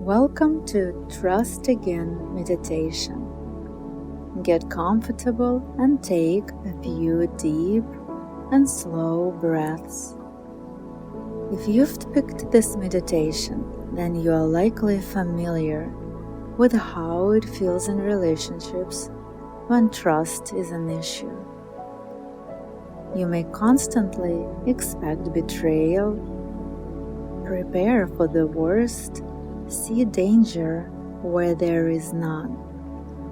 Welcome to Trust Again meditation. Get comfortable and take a few deep and slow breaths. If you've picked this meditation, then you are likely familiar with how it feels in relationships when trust is an issue. You may constantly expect betrayal, prepare for the worst, see danger where there is none,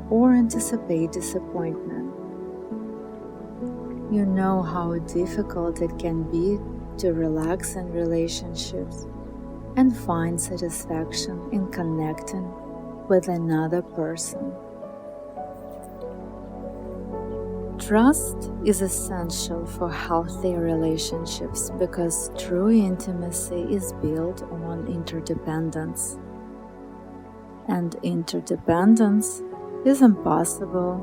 or anticipate disappointment. You know how difficult it can be to relax in relationships and find satisfaction in connecting with another person. Trust is essential for healthy relationships because true intimacy is built on interdependence. And interdependence is impossible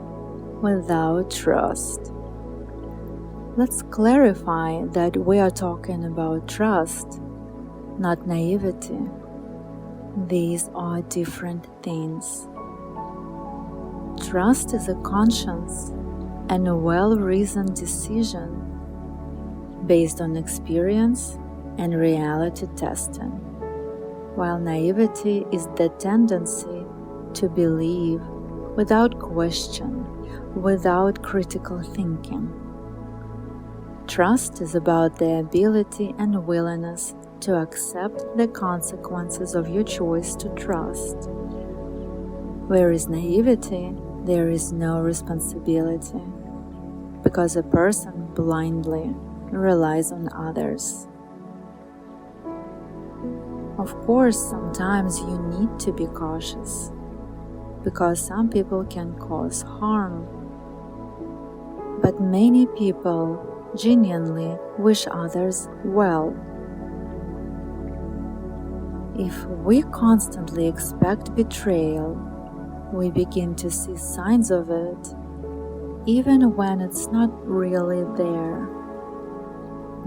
without trust. Let's clarify that we are talking about trust, not naivety. These are different things. Trust is a conscious and a well-reasoned decision based on experience and reality testing, while naivety is the tendency to believe without question, without critical thinking. Trust is about the ability and willingness to accept the consequences of your choice to trust. Whereas naivety, there is no responsibility, because a person blindly relies on others. Of course, sometimes you need to be cautious, because some people can cause harm. But many people genuinely wish others well. If we constantly expect betrayal, we begin to see signs of it, even when it's not really there.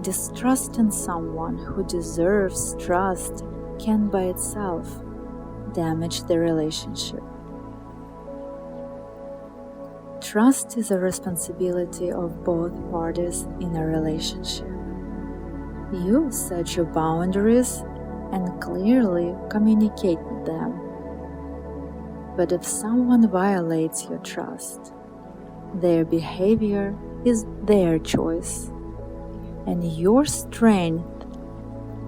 Distrusting someone who deserves trust can by itself damage the relationship. Trust is a responsibility of both parties in a relationship. You set your boundaries and clearly communicate them. But if someone violates your trust, their behavior is their choice, and your strength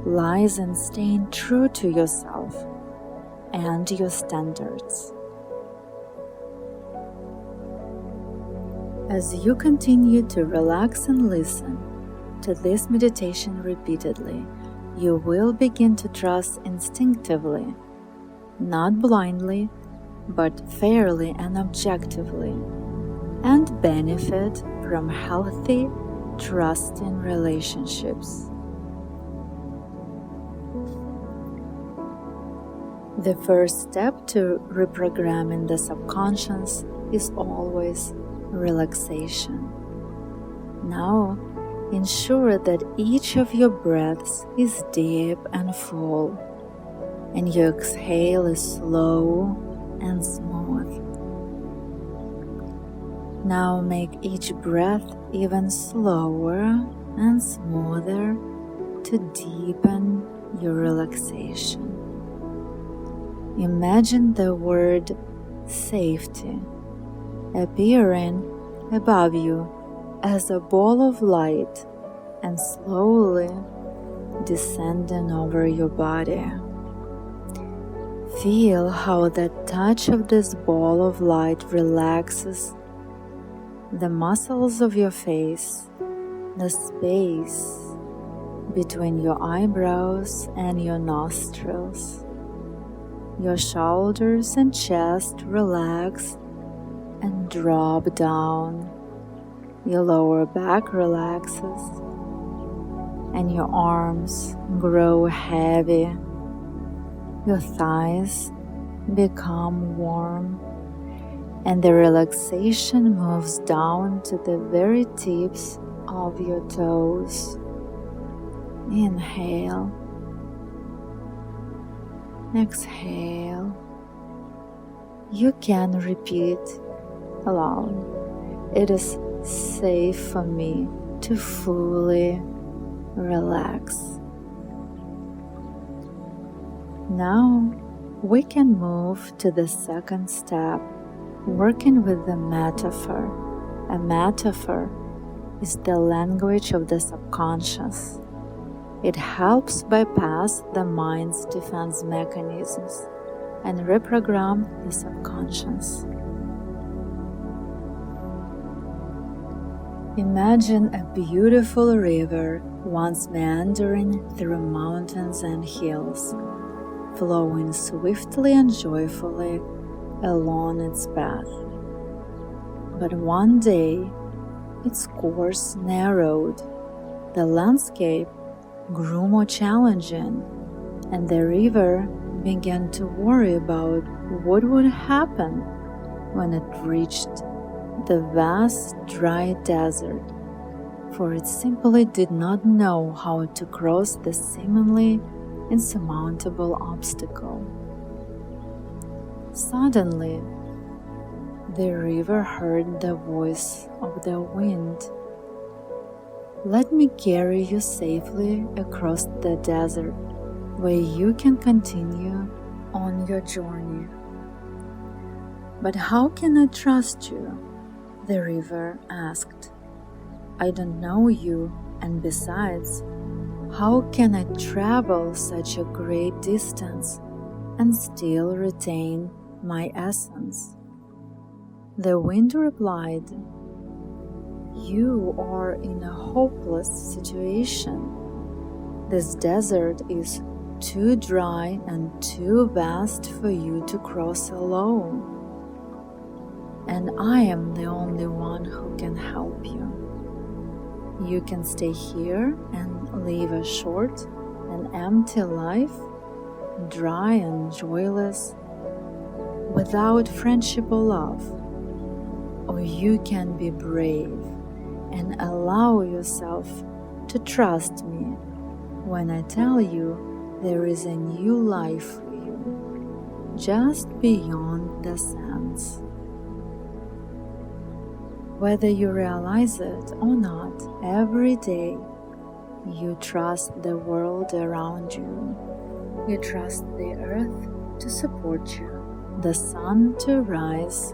lies in staying true to yourself and your standards. As you continue to relax and listen to this meditation repeatedly, you will begin to trust instinctively, not blindly, but fairly and objectively, and benefit from healthy, trusting relationships. The first step to reprogramming the subconscious is always relaxation. Now, ensure that each of your breaths is deep and full, and your exhale is slow and smooth. Now make each breath even slower and smoother to deepen your relaxation. Imagine the word safety appearing above you as a ball of light and slowly descending over your body. Feel how the touch of this ball of light relaxes the muscles of your face, the space between your eyebrows and your nostrils. Your shoulders and chest relax and drop down. Your lower back relaxes and your arms grow heavy. Your thighs become warm and the relaxation moves down to the very tips of your toes. Inhale Exhale. You can repeat aloud. It is safe for me to fully relax. Now we can move to the second step, working with the metaphor. A metaphor is the language of the subconscious. It helps bypass the mind's defense mechanisms and reprogram the subconscious. Imagine a beautiful river once meandering through mountains and hills, flowing swiftly and joyfully along its path. But one day, its course narrowed, the landscape grew more challenging, and the river began to worry about what would happen when it reached the vast dry desert, for it simply did not know how to cross the seemingly insurmountable obstacle. Suddenly, the river heard the voice of the wind. "Let me carry you safely across the desert, where you can continue on your journey." "But how can I trust you?" the river asked. "I don't know you, and besides, how can I travel such a great distance and still retain my essence?" The wind replied, "You are in a hopeless situation. This desert is too dry and too vast for you to cross alone, and I am the only one who can help you. You can stay here and live a short and empty life, dry and joyless, without friendship or love, or you can be brave and allow yourself to trust me when I tell you there is a new life for you, just beyond the sands." Whether you realize it or not, every day you trust the world around you. You trust the earth to support you, the sun to rise,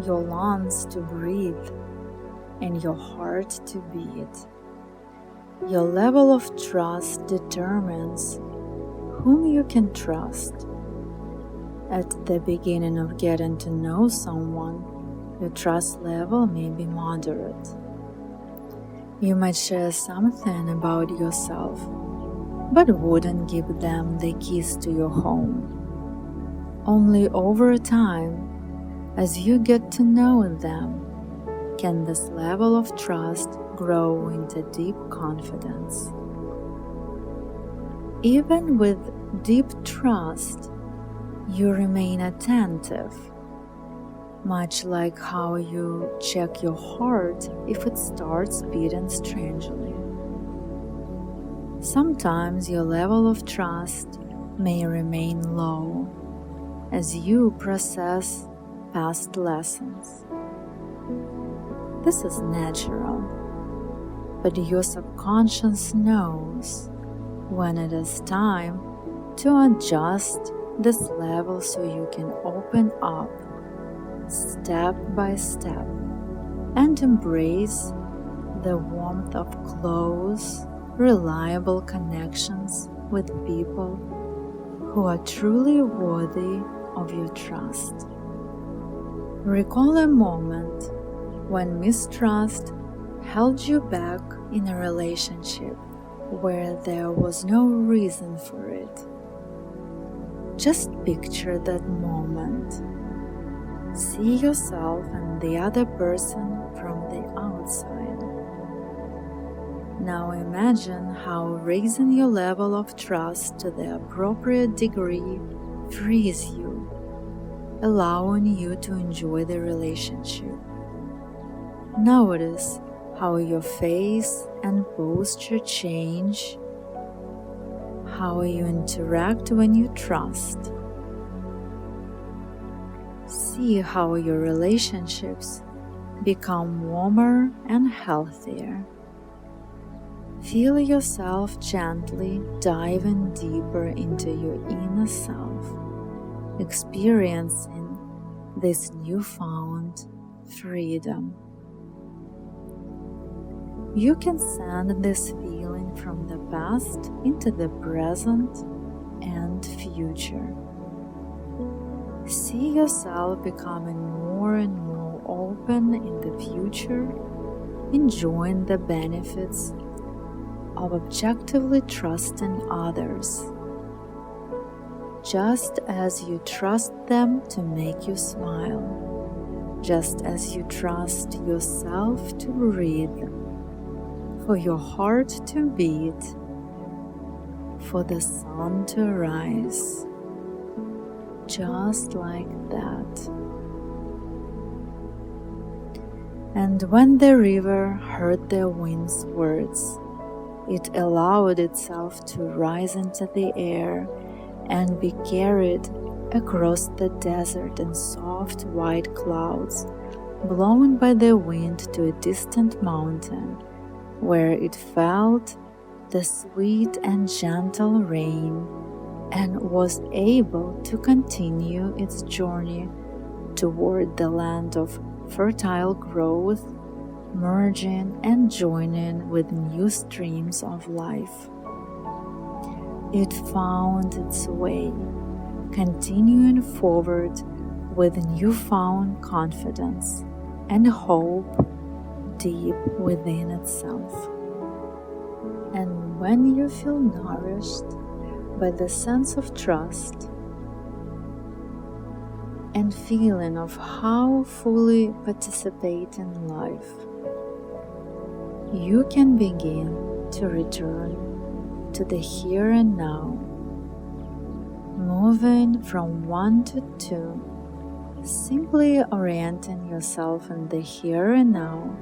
your lungs to breathe, and your heart to beat. Your level of trust determines whom you can trust. At the beginning of getting to know someone, your trust level may be moderate. You might share something about yourself, but wouldn't give them the keys to your home. Only over time, as you get to know them, can this level of trust grow into deep confidence. Even with deep trust, you remain attentive, much like how you check your heart if it starts beating strangely. Sometimes your level of trust may remain low as you process past lessons. This is natural, but your subconscious knows when it is time to adjust this level so you can open up step by step and embrace the warmth of close, reliable connections with people who are truly worthy of your trust. Recall a moment when mistrust held you back in a relationship where there was no reason for it. Just picture that moment. See yourself and the other person from the outside. Now imagine how raising your level of trust to the appropriate degree frees you, allowing you to enjoy the relationship. Notice how your face and posture change, how you interact when you trust. See how your relationships become warmer and healthier. Feel yourself gently diving deeper into your inner self, experiencing this newfound freedom. You can send this feeling from the past into the present and future. See yourself becoming more and more open in the future, enjoying the benefits of objectively trusting others, just as you trust them to make you smile, just as you trust yourself to breathe, for your heart to beat, for the sun to rise, just like that. And when the river heard the wind's words, it allowed itself to rise into the air and be carried across the desert in soft white clouds, blown by the wind to a distant mountain, where it felt the sweet and gentle rain and was able to continue its journey toward the land of fertile growth, merging and joining with new streams of life. It found its way, continuing forward with newfound confidence and hope deep within itself. And when you feel nourished by the sense of trust and feeling of how fully participate in life, you can begin to return to the here and now, moving from 1 to 2, simply orienting yourself in the here and now,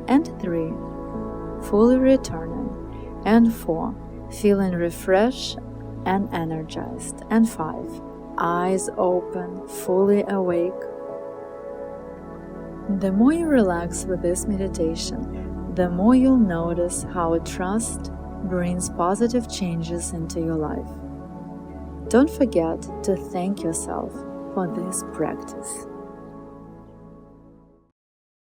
and 3, fully returning, and 4, feeling refreshed and energized, and 5, eyes open, fully awake. The more you relax with this meditation, the more you'll notice how trust brings positive changes into your life. Don't forget to thank yourself for this practice.